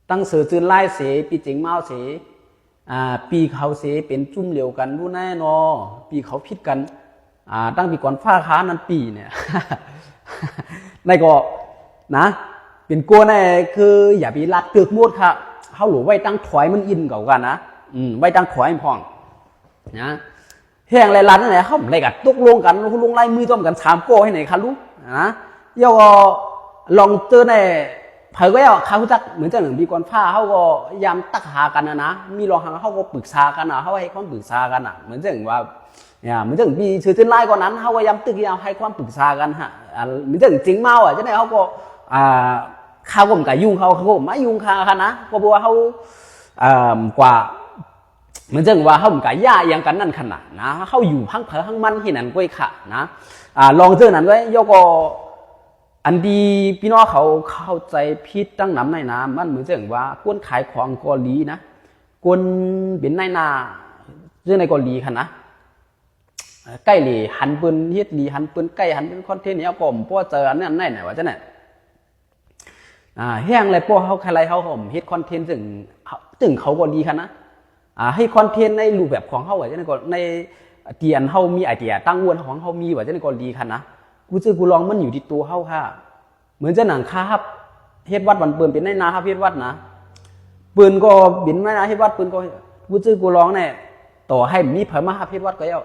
ตั้งเสือจืนไล่เสปีเจ๋งเมาเสปีเขาเสเป็นจุ่มเหลียวกันรู้แน่นอปีเขาพิดกันตั้งปีก่อนฟ้าค้านั้นปีเนี่ยในก็นะเป็นกลัวแน่คืออย่าไปลัดตึกมดค่ะเขาหลวไว้ตั้งถอยมันอินเก่ากันนะไว้ตั้งถอยพองนะแห้งไรลัดนั่นแหละเขาอะไรกันตกลงกันลงไล่มือต้มกัน3 โก้ให้ไหนคะลูกนะย่อลองเจอในเผยก็เขาจักเหมือนจะหนึ่งปีก่อนผ้าเขาก็ยำตักหากันนะมีรองหางเขาก็ปรึกษากันนะเขาให้ความปรึกษากันเหมือนจะอย่างว่าเนี่ยเหมือนจะปีชื่อเส้นไล่ก่อนนั้นเขาก็ยำตึกยำให้ความปรึกษากันฮะเหมือนจะจริงเมาจะได้เขาก็เขาก็ไม่ยุ่งเขาก็ไม่ยุ่งเขานะก็บอกว่าเขากว่าเหมือนจะว่าเขาไม่ย่าอย่างกันนั่นขนาดนะเขาอยู่พังเผยพังมันที่นั่นก็ค่ะนะลองเจอนั้นไว้ย่อก็อันดีพี่น้องเขาเข้าใจพิษตั้งน้ำในน้ำมันเหมือนจะว่าก้นขายของกอลีนะก้นเป็นในนาเรื่องในกอลีค่ะนะใกล้หลีหันปืนเฮ็ดหลีหันปืนใกล้หันเป็นคอนเทนต์เนี่ยผมเพราะเจออันนั้นไหนวะจ๊ะเนี่ยแห้งเลยพวกเขาใครเขาผมเฮ็ดคอนเทนต์ถึงเขาก็ดีค่ะนะให้คอนเทนต์ในรูปแบบของเขาไว้จ๊ะเนี่ยก็ในเตียนเขามีไอเดียตั้งวนของเขามีไว้จ๊ะเนี่ยก็ดีค่ะนะกูเจอกูลองมันอยู่ที่ตัวเขาค่ะเหมือนจะหนังคาครับเฮ็ดวัดวันปืนเป็นในนาครับเฮ็ดวัดนะปืนก็บินในนาเฮ็ดวัดปืนก็กูเจอกูลองเนี่ยต่อให้มีเผยมาครับเฮ็ดวัดก็เอา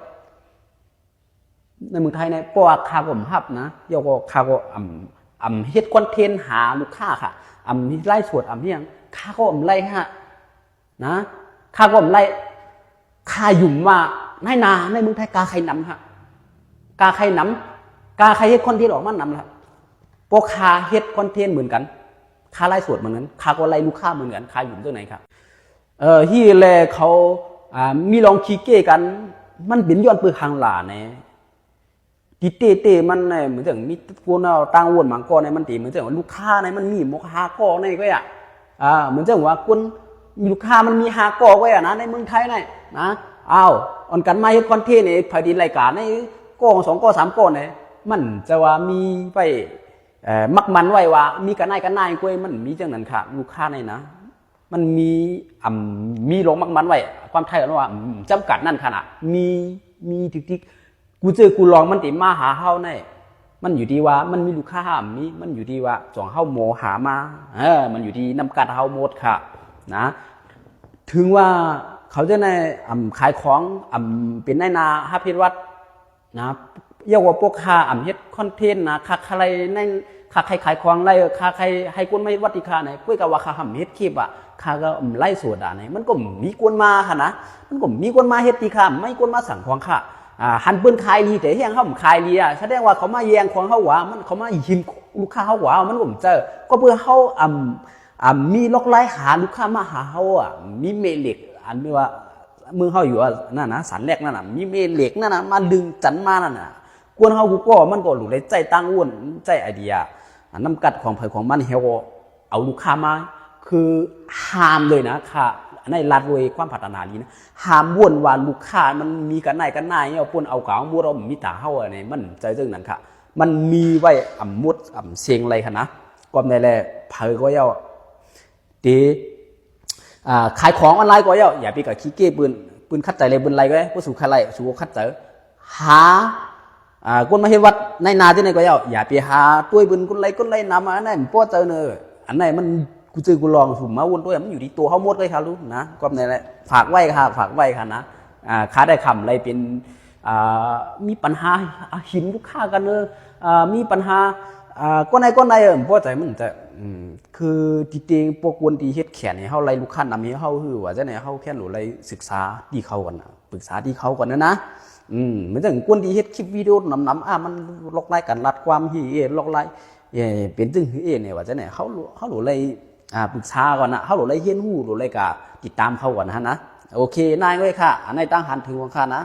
ในเมืองไทยเนี่ยปอคาก็หับนะเดี๋ยวก็คาก็เฮ็ดคอนเทนต์หาลูกค้าค่ะไล่สวดเฮียงคาก็ไล่ฮะนะคาก็ไล่คาหยุ่มว่าในนาในเมืองไทยกาใครนำฮะกาใครนำกาใครเฮ็ดคอนเทนต์ออกมานำละพวกคาเฮ็ดคอนเทนต์เหมือนกันคาไล่สวดเหมือนกันคาก็ไล่ลูกค้าเหมือนกันคาหยุ่มตัวไหนครับที่แลเขามีลองคีเก้กันมันเป็นย้อนปืนหางหลาเนี่ยที่เตะมันเนี่ยเหมือนอย่างมีกูนเอาตังวนมังกรเนี่ยมันตีเหมือนอย่างว่าลูกค้าเนี่ยมันมีมกฮาก้อเนี่ยก็อ่ะเหมือนอย่างว่าคุณมีลูกค้ามันมีฮาก้อก็อ่ะนะในเมืองไทยเนี่ยนะอ่อนกันมาเฮ็ดคอนเทนต์ในพอดีรายการในก้อ2 ก้อ 3 ก้อเนี่ยมันจะว่ามีไปมักมันไว้ว่ามีกันนายกล้วยมันมีจังนั้นค่ะลูกค้าเนี่ยนะมันมีลงมักมันไว้ความไทยว่าจำกัดนั่นขนาดมีทิกกูเจอกูลองมันติมาหาเฮาในมันอยู่ที่ว่ามันมีลูกค้ามีมันอยู่ที่ว่าจ่องเฮาโมหามามันอยู่ที่นำกัดเฮาหมดค่ะนะถึงว่าเขาจะในขายของเป็นในนาฮับเฮ็ดวัดนะเรียกว่าพวกค้าเฮ็ดคอนเทนต์นะค้าอะไรในค้าใครขายของไรค้าใครให้คนไม่วัดที่ค้าไหนคุยกับว่าค้าเฮ็ดคลิปอ่ะค้าก็ไล่สวดไหนมันก็มีคนมาค่ะนะมันก็มีคนมาเฮ็ดที่ค้าไม่คนมาสั่งของค่ะหันปืนคายลีแต่เฮียงเขาขายลีแสดงว่าเขามาแยงของเขาหวามันเขามาหิมลูกค้าเขาหวามันก็เจอก็เพื่อเขามีล็อกไล่หาลูกค้ามาหาเขามีเมเหล็กไม่ว่าเมืองเขาอยู่นั่นนะสันแรกนั่นน่ะมีเมเหล็กนั่นน่ะมาดึงจันมานั่นน่ะกวนเขากูก็มันก็หลุดเลยใจตั้งอ้วนใจไอเดียน้ำกัดของเผยของมันเฮลเอาลูกค้ามาคือห้ามเลยนะค่ะในรัฐเวยความพัฒนานี้นะห้ามวนว่าลูกค้ามันมีกันไหนเนี่ยปนเอาเก่ามัวเรามีตาเฮาอะไรมันใจเรื่องนั้นค่ะมันมีไว้มุดเสียงอะไรค่ะนะก็ในแหละเผยก็ย่อตีขายของออนไลน์ก็ย่ออย่าไปกับขี้เก้ปืนคัดใจเลยปืนไรก็ได้ผู้สู่คัดไรสู่คัดใจหาคนมาเห็นวัดในนาที่ไหนก็อย่าไปหาตัวปืนคนไรนำมาอันไหนมันป้อเจอเนออันไหนมันกูเจอกูลองสุ่มมาวนตัวมันอยู่ที่ตัวเขาหมดเลยค่ะรู้นะก็ในแหละฝากไว้ค่ะนะค้าได้คำอะไรเป็นมีปัญหาหินลูกค้ากันเนอมีปัญหาก้อนไหนเพราะใจมันจะคือจริงๆพวกวนที่เฮ็ดแขนให้เฮาไล่ลูกค้านำให้เฮาคือว่าจะไหนเฮาแค่หนูไล่ศึกษาที่เขาก่อนปรึกษาที่เขาก่อนนะเหมือนอย่างกวนที่เฮ็ดคลิปวิดีโอนำมันลอกไล่กันรัดความที่ลอกไล่เป็นจึงคือเนี่ยว่าจะไหนเขาหนูไล่ปรึกษาก่อนนะเขาหนูไล่เฮียนหู้หนูไล่กะติดตามเขาก่อนนะโอเคนายเลยค่ะอันไหนตั้งหันถึงของข้านะ